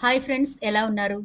Hi friends, ఎలా ఉన్నారు?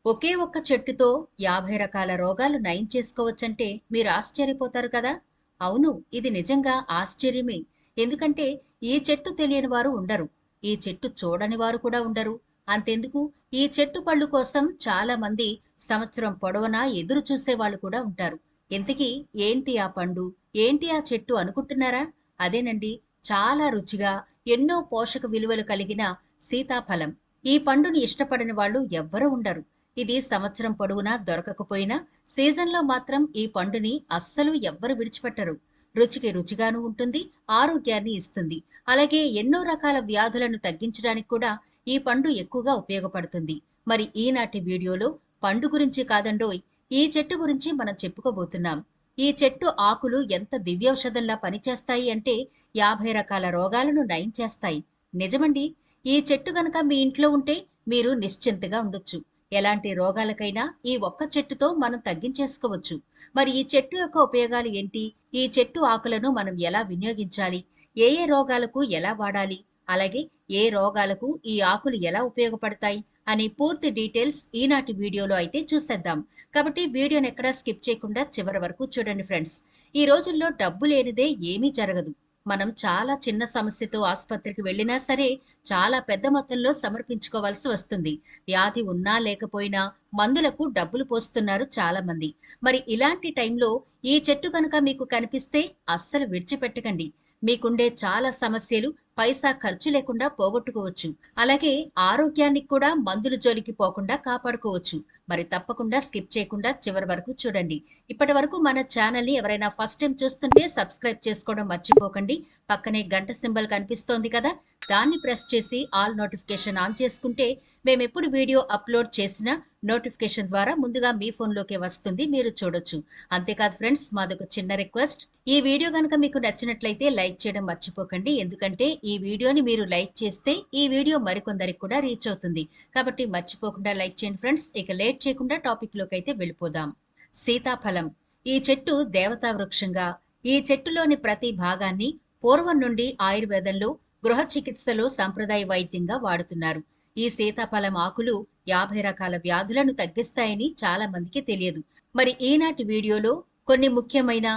ఒకే ఒక్క చెట్టుతో 50 రకాల రోగాలు నయం చేసుకోవచ్చంటే మీరు ఆశ్చర్యపోతారు కదా. అవును, ఇది నిజంగా ఆశ్చర్యమే. ఎందుకంటే ఈ చెట్టు తెలియని వారు ఉండరు. ఈ చెట్టు చూడని వారు కూడా ఉండరు. అంతెందుకు, ఈ చెట్టు పళ్ళు కోసం చాలా మంది సంవత్సరం పొడవునా ఎదురు చూసే వాళ్ళు కూడా ఉంటారు. ఇంతకీ ఏంటి ఆ పండు, ఏంటి ఆ చెట్టు అనుకుంటున్నారా? అదేనండి, చాలా రుచిగా ఎన్నో పోషక విలువలు కలిగిన సీతాఫలం. ఈ పండుని ఇష్టపడని వాళ్ళు ఎవ్వరూ ఉండరు. ఇది సంవత్సరం పొడవునా దొరకకపోయినా సీజన్‌లో మాత్రం ఈ పండుని అస్సలు ఎవ్వరు విడిచిపెట్టరు. రుచికి రుచిగాను ఉంటుంది, ఆరోగ్యాన్ని ఇస్తుంది. అలాగే ఎన్నో రకాల వ్యాధులను తగ్గించడానికి కూడా ఈ పండు ఎక్కువగా ఉపయోగపడుతుంది. మరి ఈనాటి వీడియోలో పండు గురించి కాదండోయ్, ఈ చెట్టు గురించి మనం చెప్పుకోబోతున్నాం. ఈ చెట్టు ఆకులు ఎంత దివ్యౌషధంలా పనిచేస్తాయి అంటే 50 రకాల రోగాలను నయం చేస్తాయి. నిజమండి. ఈ చెట్టు గనక మీ ఇంట్లో ఉంటే మీరు నిశ్చింతగా ఉండొచ్చు. ఎలాంటి రోగాలకైనా ఈ ఒక్క చెట్టుతో మనం తగ్గించేసుకోవచ్చు. మరి ఈ చెట్టు యొక్క ఉపయోగాలు ఏంటి? ఈ చెట్టు ఆకులను మనం ఎలా వినియోగించాలి? ఏ ఏ రోగాలకు ఎలా వాడాలి? అలాగే ఏ రోగాలకు ఈ ఆకులు ఎలా ఉపయోగపడతాయి అని పూర్తి డీటెయిల్స్ ఈనాటి వీడియోలో అయితే చూసేద్దాం. కాబట్టి వీడియోని ఎక్కడా స్కిప్ చేయకుండా చివరి వరకు చూడండి ఫ్రెండ్స్. ఈ రోజుల్లో డబ్బు లేనిదే ఏమీ జరగదు. మనం చాలా చిన్న సమస్యతో ఆసుపత్రికి వెళ్ళినా సరే చాలా పెద్ద మొత్తంలో సమర్పించుకోవాల్సి వస్తుంది. వ్యాధి ఉన్నా లేకపోయినా మందులకు డబ్బులు పోస్తున్నారు చాలా మంది. మరి ఇలాంటి టైంలో ఈ చెట్టు కనుక మీకు కనిపిస్తే అస్సలు విడిచిపెట్టకండి. మీకుండే చాలా సమస్యలు పైసా ఖర్చు లేకుండా పోగొట్టుకోవచ్చు. అలాగే ఆరోగ్యానికి కూడా మందుల జోలికి పోకుండా కాపాడుకోవచ్చు. మరి తప్పకుండా స్కిప్ చేయకుండా చివరి వరకు చూడండి. ఇప్పటి వరకు మన ఛానల్ని ఎవరైనా ఫస్ట్ టైం చూస్తుంటే సబ్స్క్రైబ్ చేసుకోవడం మర్చిపోకండి. పక్కనే గంట సింబల్ కనిపిస్తోంది కదా, దాన్ని ప్రెస్ చేసి ఆల్ నోటిఫికేషన్ ఆన్ చేసుకుంటే మేమెప్పుడు వీడియో అప్లోడ్ చేసినా నోటిఫికేషన్ ద్వారా ముందుగా మీ ఫోన్లోకి వస్తుంది, మీరు చూడొచ్చు. అంతేకాదు ఫ్రెండ్స్, మాదొక చిన్న రిక్వెస్ట్. ఈ వీడియో కనుక మీకు నచ్చినట్లయితే లైక్ చేయడం మర్చిపోకండి. ఎందుకంటే ఈ వీడియోని మీరు లైక్ చేస్తే ఈ వీడియో మరికొందరికి కూడా రీచ్ అవుతుంది. కాబట్టి మర్చిపోకుండా లైక్ చేయండి ఫ్రెండ్స్. ఇక లేట్ చేయకుండా టాపిక్ లోకి అయితే వెళ్ళిపోదాం. సీతాఫలం. ఈ చెట్టు దేవతా వృక్షంగా, ఈ చెట్టులోని ప్రతి భాగాన్ని పూర్వం నుండి ఆయుర్వేదంలో, గృహ చికిత్సలో సంప్రదాయ వైద్యంగా వాడుతున్నారు. ఈ సీతాఫలం ఆకులు 50 రకాల వ్యాధులను తగ్గిస్తాయని చాలా మందికి తెలియదు. మరి ఈనాటి వీడియోలో కొన్ని ముఖ్యమైన,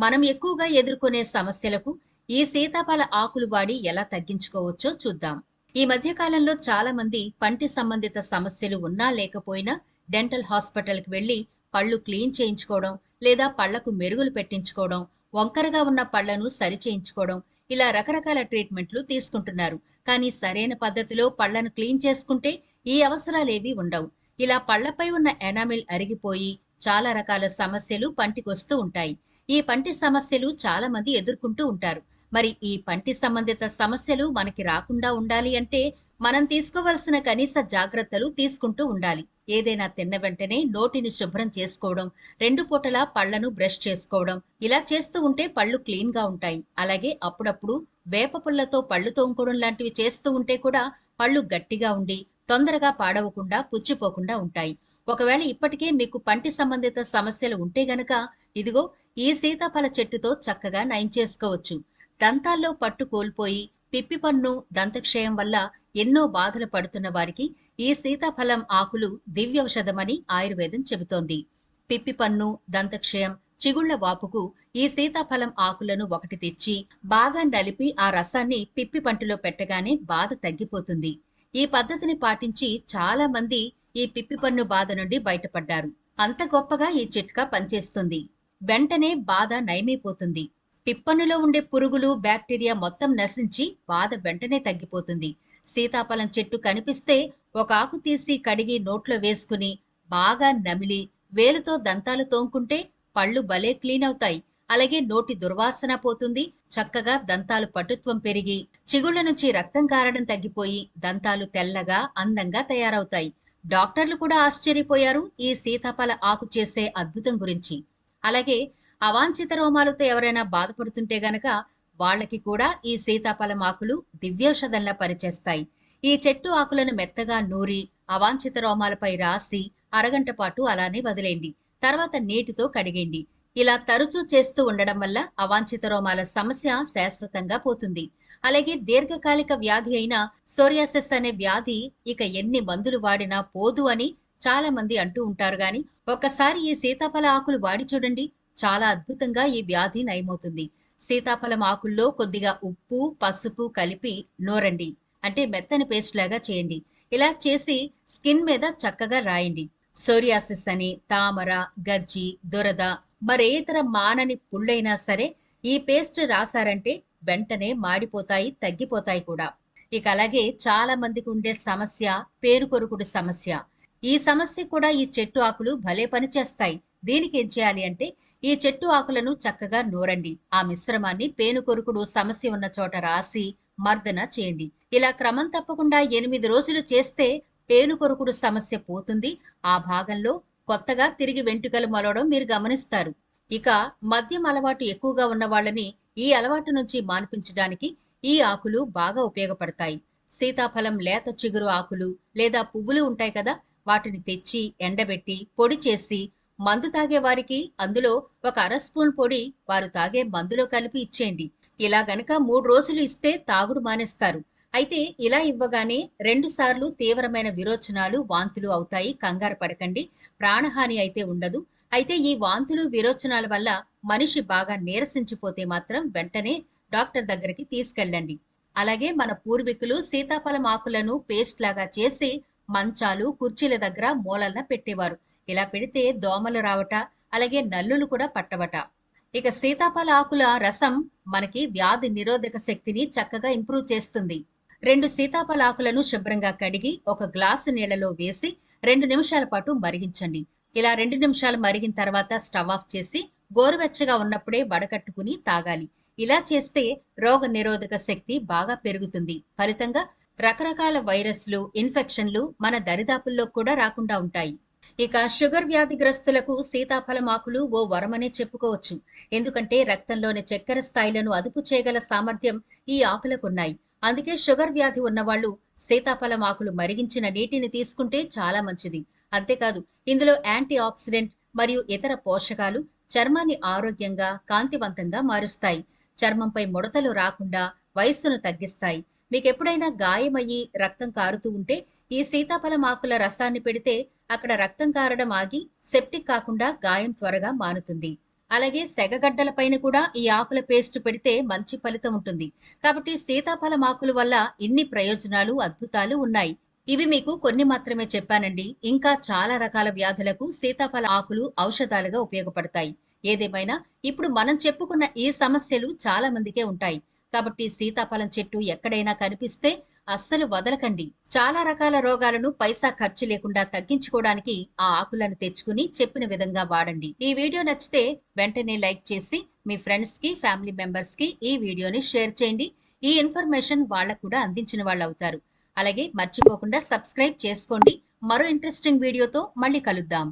మనం ఎక్కువగా ఎదుర్కొనే సమస్యలకు ఈ సీతాఫల ఆకులు వాడి ఎలా తగ్గించుకోవచ్చో చూద్దాం. ఈ మధ్య కాలంలో చాలా మంది పంటి సంబంధిత సమస్యలు ఉన్నా లేకపోయినా డెంటల్ హాస్పిటల్కి వెళ్లి పళ్ళు క్లీన్ చేయించుకోవడం, లేదా పళ్లకు మెరుగులు పెట్టించుకోవడం, వంకరగా ఉన్న పళ్లను సరి చేయించుకోవడం, ఇలా రకరకాల ట్రీట్మెంట్లు తీసుకుంటున్నారు. కానీ సరైన పద్ధతిలో పళ్లను క్లీన్ చేసుకుంటే ఈ అవసరాలేవీ ఉండవు. ఇలా పళ్లపై ఉన్న ఎనామిల్ అరిగిపోయి చాలా రకాల సమస్యలు పంటికొస్తూ ఉంటాయి. ఈ పంటి సమస్యలు చాలా మంది ఎదుర్కొంటూ ఉంటారు. మరి ఈ పంటి సంబంధిత సమస్యలు మనకి రాకుండా ఉండాలి అంటే మనం తీసుకోవలసిన కనీస జాగ్రత్తలు తీసుకుంటూ ఉండాలి. ఏదైనా తిన్న వెంటనే నోటిని శుభ్రం చేసుకోవడం, 2 పూటలా పళ్లను బ్రష్ చేసుకోవడం, ఇలా చేస్తూ ఉంటే పళ్ళు క్లీన్ గా ఉంటాయి. అలాగే అప్పుడప్పుడు వేప పుల్లతో పళ్ళు తోముకోవడం లాంటివి చేస్తూ ఉంటే కూడా పళ్ళు గట్టిగా ఉండి తొందరగా పాడవకుండా పుచ్చిపోకుండా ఉంటాయి. ఒకవేళ ఇప్పటికే మీకు పంటి సంబంధిత సమస్యలు ఉంటే గనక ఇదిగో ఈ సీతాఫల చెట్టుతో చక్కగా నయం చేసుకోవచ్చు. దంతాల్లో పట్టు కోల్పోయి పిప్పి పన్ను, దంతక్షయం వల్ల ఎన్నో బాధలు పడుతున్న వారికి ఈ సీతాఫలం ఆకులు దివ్యౌషధమని ఆయుర్వేదం చెబుతోంది. పిప్పి పన్ను, దంతక్షయం, చిగుళ్ల వాపుకు ఈ సీతాఫలం ఆకులను ఒకటి తెచ్చి బాగా నలిపి ఆ రసాన్ని పిప్పి పంటిలో పెట్టగానే బాధ తగ్గిపోతుంది. ఈ పద్ధతిని పాటించి చాలా మంది ఈ పిప్పి పన్ను బాధ నుండి బయటపడ్డారు. అంత గొప్పగా ఈ చిట్కా పనిచేస్తుంది. వెంటనే బాధ నయమైపోతుంది. పిప్పనులో ఉండే పురుగులు, బ్యాక్టీరియా మొత్తం నశించి బాధ వెంటనే తగ్గిపోతుంది. సీతాఫలం చెట్టు కనిపిస్తే ఒక ఆకు తీసి కడిగి నోట్లో వేసుకుని బాగా నమిలి వేలుతో దంతాలు తోముకుంటే పళ్ళు భలే క్లీన్ అవుతాయి. అలాగే నోటి దుర్వాసన పోతుంది. చక్కగా దంతాలు పటుత్వం పెరిగి చిగుళ్ల నుంచి రక్తం కారడం తగ్గిపోయి దంతాలు తెల్లగా అందంగా తయారవుతాయి. డాక్టర్లు కూడా ఆశ్చర్యపోయారు ఈ సీతాఫల ఆకు చేసే అద్భుతం గురించి. అలాగే అవాంఛిత రోమాలతో ఎవరైనా బాధపడుతుంటే గనక వాళ్ళకి కూడా ఈ సీతాఫలం ఆకులు దివ్యౌషధంలా పనిచేస్తాయి. ఈ చెట్టు ఆకులను మెత్తగా నూరి అవాంఛిత రోమాలపై రాసి అరగంట పాటు అలానే వదిలేయండి. తర్వాత నీటితో కడిగేయండి. ఇలా తరచూ చేస్తూ ఉండడం వల్ల అవాంఛిత రోమాల సమస్య శాశ్వతంగా పోతుంది. అలాగే దీర్ఘకాలిక వ్యాధి అయిన సోరియాసిస్ అనే వ్యాధి ఇక ఎన్ని మందులు వాడినా పోదు అని చాలా మంది అంటూ ఉంటారు గాని ఒక్కసారి ఈ సీతాఫల ఆకులు వాడి చూడండి, చాలా అద్భుతంగా ఈ వ్యాధి నయమవుతుంది. సీతాఫలం ఆకుల్లో కొద్దిగా ఉప్పు, పసుపు కలిపి నూరండి, అంటే మెత్తని పేస్ట్ లాగా చేయండి. ఇలా చేసి స్కిన్ మీద చక్కగా రాయండి. సోరియాసిస్ అని, తామర, గజ్జి, దురద, మరే ఇతర మానని పుళ్ళైనా సరే ఈ పేస్ట్ రాసారంటే వెంటనే మాడిపోతాయి, తగ్గిపోతాయి కూడా. ఇక అలాగే చాలా మందికి ఉండే సమస్య పేరుకొరుకుడు సమస్య. ఈ సమస్య కూడా ఈ చెట్టు ఆకులు భలే పనిచేస్తాయి. దీనికి ఏం చేయాలి అంటే ఈ చెట్టు ఆకులను చక్కగా నూరండి. ఆ మిశ్రమాన్ని పేనుకొరుకుడు సమస్య ఉన్న చోట రాసి మర్దన చేయండి. ఇలా క్రమం తప్పకుండా 8 రోజులు చేస్తే పేనుకొరుకుడు సమస్య పోతుంది. ఆ భాగంలో కొత్తగా తిరిగి వెంట్రుకలు మొలవడం మీరు గమనిస్తారు. ఇక మద్యం అలవాటు ఎక్కువగా ఉన్న వాళ్ళని ఈ అలవాటు నుంచి మాన్పించడానికి ఈ ఆకులు బాగా ఉపయోగపడతాయి. సీతాఫలం లేత చిగురు ఆకులు లేదా పువ్వులు ఉంటాయి కదా, వాటిని తెచ్చి ఎండబెట్టి పొడి చేసి మందు తాగే వారికి అందులో ఒక అర స్పూన్ పొడి వారు తాగే మందులో కలిపి ఇచ్చేయండి. ఇలా గనక 3 రోజులు ఇస్తే తాగుడు మానేస్తారు. అయితే ఇలా ఇవ్వగానే 2 సార్లు తీవ్రమైన విరోచనాలు, వాంతులు అవుతాయి. కంగారు పడకండి, ప్రాణహాని అయితే ఉండదు. అయితే ఈ వాంతులు, విరోచనాల వల్ల మనిషి బాగా నీరసించిపోతే మాత్రం వెంటనే డాక్టర్ దగ్గరికి తీసుకెళ్ళండి. అలాగే మన పూర్వీకులు సీతాఫలం ఆకులను పేస్ట్ లాగా చేసి మంచాలు, కుర్చీల దగ్గర మూలన పెట్టేవారు. ఇలా పెడితే దోమలు రావట, అలాగే నల్లులు కూడా పట్టవట. ఇక సీతాఫల ఆకుల రసం మనకి వ్యాధి నిరోధక శక్తిని చక్కగా ఇంప్రూవ్ చేస్తుంది. 2 సీతాఫల ఆకులను శుభ్రంగా కడిగి ఒక గ్లాసు నీళ్లలో వేసి 2 నిమిషాల పాటు మరిగించండి. ఇలా 2 నిమిషాలు మరిగిన తర్వాత స్టవ్ ఆఫ్ చేసి గోరువెచ్చగా ఉన్నప్పుడే వడకట్టుకుని తాగాలి. ఇలా చేస్తే రోగ నిరోధక శక్తి బాగా పెరుగుతుంది. ఫలితంగా రకరకాల వైరస్లు, ఇన్ఫెక్షన్లు మన దరిదాపుల్లో కూడా రాకుండా ఉంటాయి. ఇక షుగర్ వ్యాధిగ్రస్తులకు సీతాఫలం ఆకులు ఓ వరమనే చెప్పుకోవచ్చు. ఎందుకంటే రక్తంలోని చక్కెర స్థాయిలను అదుపు చేయగల సామర్థ్యం ఈ ఆకులకున్నాయి. అందుకే షుగర్ వ్యాధి ఉన్నవాళ్లు సీతాఫలం ఆకులు మరిగించిన నీటిని తీసుకుంటే చాలా మంచిది. అంతేకాదు ఇందులో యాంటీ ఆక్సిడెంట్ మరియు ఇతర పోషకాలు చర్మాన్ని ఆరోగ్యంగా, కాంతివంతంగా మారుస్తాయి. చర్మంపై ముడతలు రాకుండా వయస్సును తగ్గిస్తాయి. మీకెప్పుడైనా గాయమయ్యి రక్తం కారుతూ ఉంటే ఈ సీతాఫలం ఆకుల రసాన్ని పెడితే అక్కడ రక్తం కారడం ఆగి సెప్టిక్ కాకుండా గాయం త్వరగా మానుతుంది. అలాగే సెగగడ్డలపైన కూడా ఈ ఆకుల పేస్ట్ పెడితే మంచి ఫలితం ఉంటుంది. కాబట్టి సీతాఫలం ఆకుల వల్ల ఇన్ని ప్రయోజనాలు, అద్భుతాలు ఉన్నాయి. ఇవి మీకు కొన్ని మాత్రమే చెప్పానండి. ఇంకా చాలా రకాల వ్యాధులకు సీతాఫల ఆకులు ఔషధాలుగా ఉపయోగపడతాయి. ఏదేమైనా ఇప్పుడు మనం చెప్పుకున్న ఈ సమస్యలు చాలా మందికే ఉంటాయి. కాబట్టి సీతాఫలం చెట్టు ఎక్కడైనా కనిపిస్తే అస్సలు వదలకండి. చాలా రకాల రోగాలను పైసా ఖర్చు లేకుండా తగ్గించుకోవడానికి ఆ ఆకులను తెచ్చుకుని చెప్పిన విధంగా వాడండి. ఈ వీడియో నచ్చితే వెంటనే లైక్ చేసి మీ ఫ్రెండ్స్ కి, ఫ్యామిలీ మెంబర్స్ కి ఈ వీడియోని షేర్ చేయండి. ఈ ఇన్ఫర్మేషన్ వాళ్ళకు కూడా అందించిన వాళ్ళు అవుతారు. అలాగే మర్చిపోకుండా సబ్స్క్రైబ్ చేసుకోండి. మరో ఇంట్రెస్టింగ్ వీడియోతో మళ్ళీ కలుద్దాం.